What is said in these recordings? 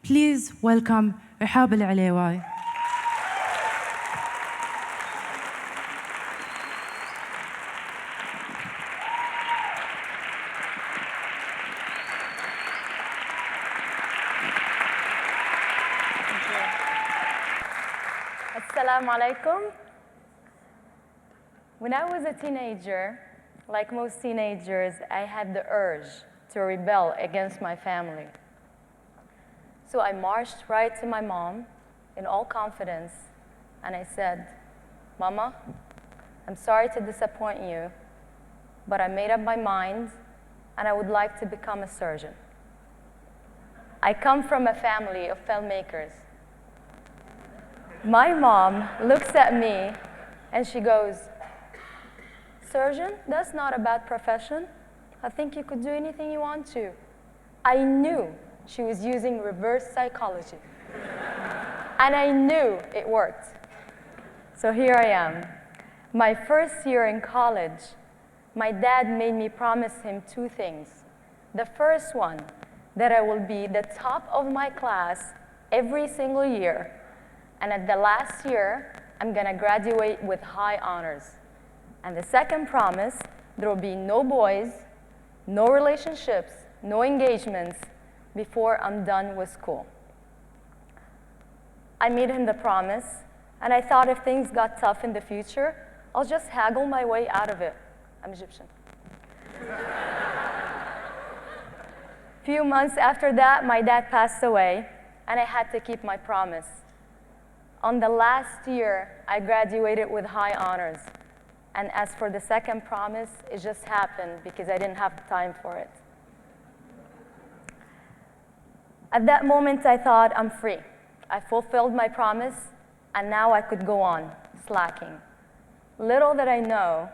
Please welcome Rahab Elewaly. Assalamu alaikum. When I was a teenager, like most teenagers, I had the urge to rebel against my family. So I marched right to my mom in all confidence, and I said, "Mama, I'm sorry to disappoint you, but I made up my mind, and I would like to become a surgeon. I come from a family of filmmakers." My mom looks at me, and she goes, "Surgeon, that's not a bad profession. I think you could do anything you want to." I knew she was using reverse psychology. And I knew it worked. So here I am. My first year in college, my dad made me promise him two things. The first one, that I will be the top of my class every single year. And at the last year, I'm gonna graduate with high honors. And the second promise, there will be no boys, no relationships, no engagements before I'm done with school. I made him the promise, and I thought if things got tough in the future, I'll just haggle my way out of it. I'm Egyptian. Few months after that, my dad passed away, and I had to keep my promise. On the last year, I graduated with high honors. And as for the second promise, it just happened because I didn't have time for it. At that moment, I thought, I'm free. I fulfilled my promise, and now I could go on, slacking. Little did I know,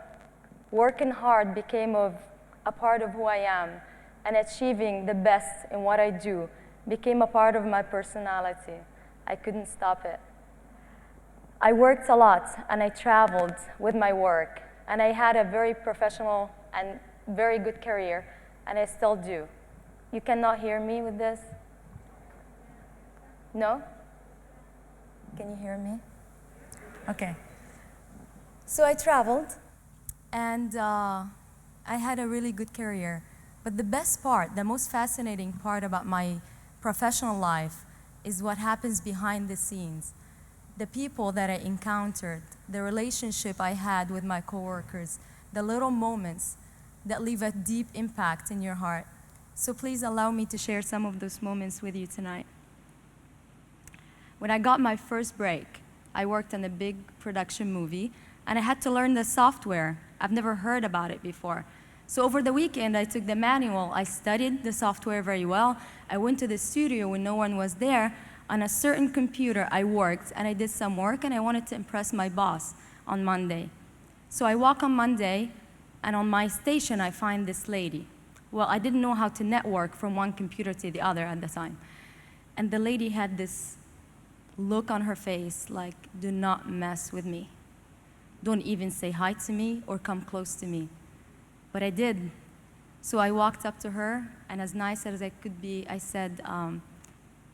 working hard became a part of who I am, and achieving the best in what I do became a part of my personality. I couldn't stop it. I worked a lot, and I traveled with my work, and I had a very professional and very good career, and I still do. You cannot hear me with this? No? Can you hear me? Okay. So I traveled, and I had a really good career. But the best part, the most fascinating part about my professional life is what happens behind the scenes. The people that I encountered, the relationship I had with my coworkers, the little moments that leave a deep impact in your heart. So please allow me to share some of those moments with you tonight. When I got my first break, I worked on a big production movie, and I had to learn the software. I've never heard about it before. So over the weekend, I took the manual. I studied the software very well. I went to the studio when no one was there. On a certain computer, I worked, and I did some work, and I wanted to impress my boss on Monday. So I walk on Monday, and on my station, I find this lady. Well, I didn't know how to network from one computer to the other at the time. And the lady had this look on her face like, do not mess with me. Don't even say hi to me or come close to me. But I did. So I walked up to her, and as nice as I could be, I said,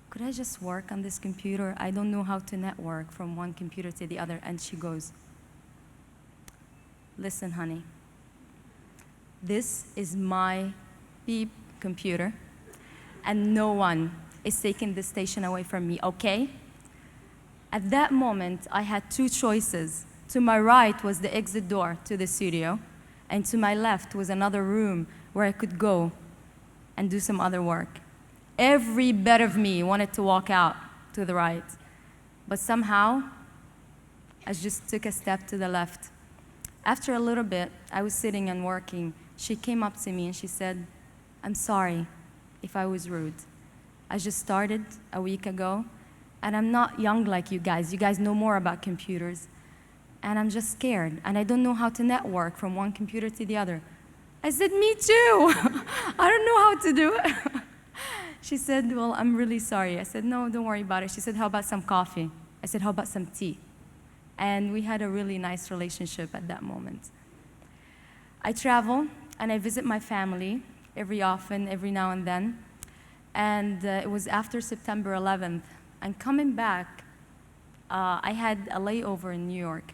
could I just work on this computer? I don't know how to network from one computer to the other. And she goes, listen, honey, this is my beep computer, and no one is taking this station away from me, okay? At that moment, I had two choices. To my right was the exit door to the studio, and to my left was another room where I could go and do some other work. Every bit of me wanted to walk out to the right, but somehow, I just took a step to the left. After a little bit, I was sitting and working. She came up to me and she said, I'm sorry if I was rude. I just started a week ago, and I'm not young like you guys. You guys know more about computers. And I'm just scared, and I don't know how to network from one computer to the other. I said, me too. I don't know how to do it. She said, well, I'm really sorry. I said, no, don't worry about it. She said, how about some coffee? I said, how about some tea? And we had a really nice relationship at that moment. I travel, and I visit my family every now and then. And it was after September 11th. And coming back, I had a layover in New York.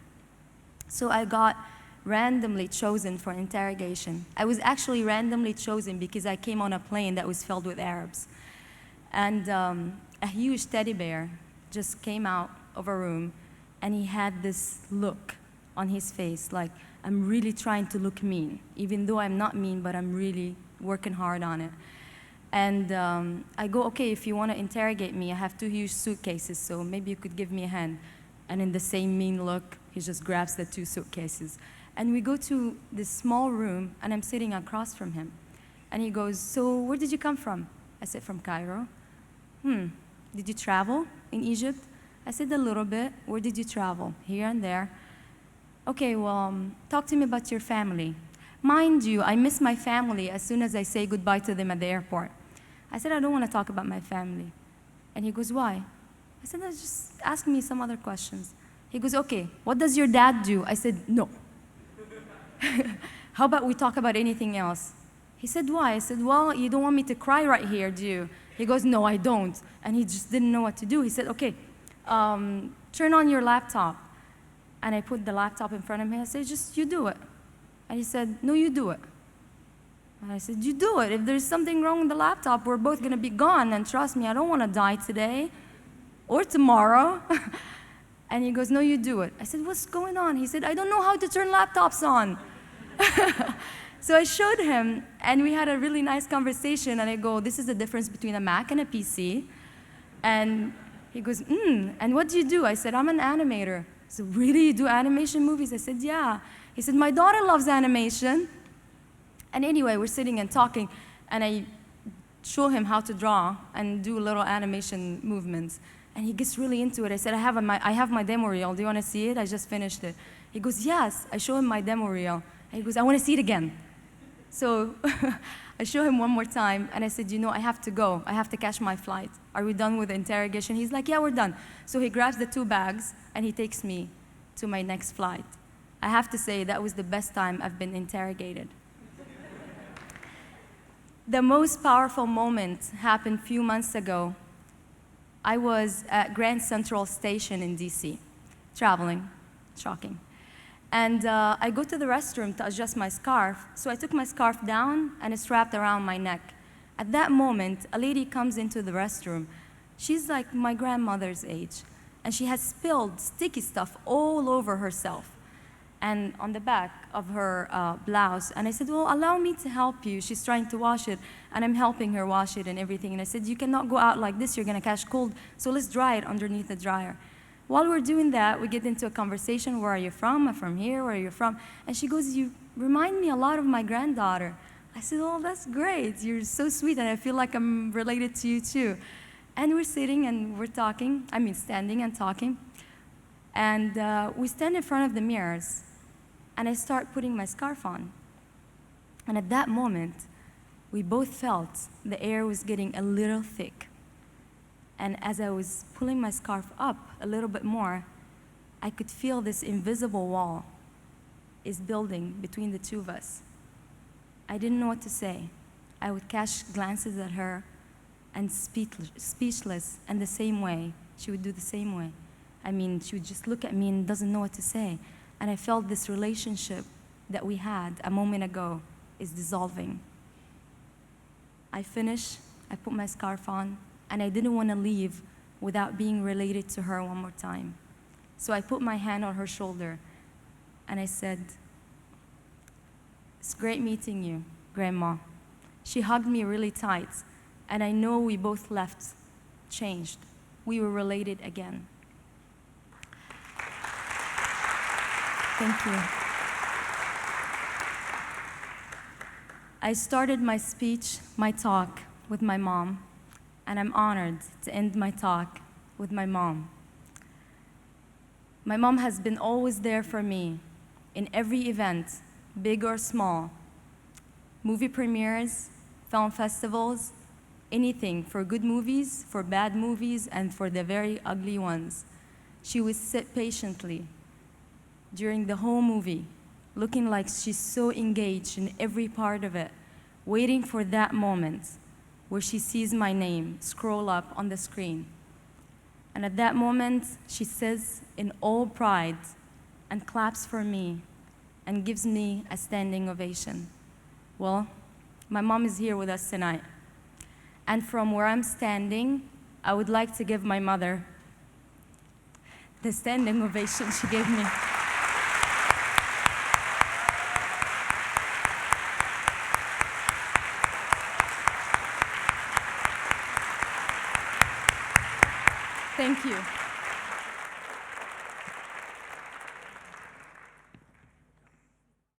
So I got randomly chosen for interrogation. I was actually randomly chosen because I came on a plane that was filled with Arabs. And a huge teddy bear just came out of a room, and he had this look on his face, like, I'm really trying to look mean, even though I'm not mean, but I'm really working hard on it. And I go, okay, if you want to interrogate me, I have 2 huge suitcases, so maybe you could give me a hand. And in the same mean look, he just grabs the 2 suitcases. And we go to this small room, and I'm sitting across from him. And he goes, so where did you come from? I said, from Cairo. Did you travel in Egypt? I said, a little bit. Where did you travel? Here and there. Okay, well, talk to me about your family. Mind you, I miss my family as soon as I say goodbye to them at the airport. I said, I don't want to talk about my family. And he goes, why? I said, just ask me some other questions. He goes, okay, what does your dad do? I said, no. How about we talk about anything else? He said, why? I said, well, you don't want me to cry right here, do you? He goes, no, I don't. And he just didn't know what to do. He said, okay, turn on your laptop. And I put the laptop in front of me. I said, just you do it. And he said, no, you do it. And I said, you do it. If there's something wrong with the laptop, we're both going to be gone. And trust me, I don't want to die today or tomorrow. And he goes, no, you do it. I said, what's going on? He said, I don't know how to turn laptops on. So I showed him, and we had a really nice conversation. And I go, this is the difference between a Mac and a PC. And he goes, and what do you do? I said, I'm an animator. So really, you do animation movies? I said, yeah. He said, my daughter loves animation. And anyway, we're sitting and talking, and I show him how to draw and do little animation movements. And he gets really into it. I said, I have my demo reel. Do you want to see it? I just finished it. He goes, yes. I show him my demo reel. And he goes, I want to see it again. So I show him one more time, and I said, you know, I have to go. I have to catch my flight. Are we done with the interrogation? He's like, yeah, we're done. So he grabs the 2 bags, and he takes me to my next flight. I have to say, that was the best time I've been interrogated. The most powerful moment happened a few months ago. I was at Grand Central Station in DC, traveling, shocking. And I go to the restroom to adjust my scarf. So I took my scarf down, and it's wrapped around my neck. At that moment, a lady comes into the restroom. She's like my grandmother's age, and she has spilled sticky stuff all over herself and on the back of her blouse. And I said, well, allow me to help you. She's trying to wash it, and I'm helping her wash it and everything. And I said, you cannot go out like this. You're going to catch cold, so let's dry it underneath the dryer. While we're doing that, we get into a conversation. Where are you from? I'm from here. Where are you from? And she goes, you remind me a lot of my granddaughter. I said, oh, that's great. You're so sweet, and I feel like I'm related to you, too. And we're sitting, and we're talking. I mean, standing and talking. And we stand in front of the mirrors, and I start putting my scarf on. And at that moment, we both felt the air was getting a little thick. And as I was pulling my scarf up a little bit more, I could feel this invisible wall is building between the 2 of us. I didn't know what to say. I would catch glances at her and speechless, and the same way. She would do the same way. I mean, she would just look at me and doesn't know what to say. And I felt this relationship that we had a moment ago is dissolving. I finish, I put my scarf on, and I didn't want to leave without being related to her one more time. So I put my hand on her shoulder, and I said, it's great meeting you, Grandma. She hugged me really tight, and I know we both left changed. We were related again. Thank you. I started my speech, my talk, with my mom, and I'm honored to end my talk with my mom. My mom has been always there for me in every event, big or small, movie premieres, film festivals, anything, for good movies, for bad movies, and for the very ugly ones. She would sit patiently during the whole movie, looking like she's so engaged in every part of it, waiting for that moment where she sees my name scroll up on the screen. And at that moment, she says in all pride and claps for me and gives me a standing ovation. Well, my mom is here with us tonight. And from where I'm standing, I would like to give my mother the standing ovation she gave me. Thank you.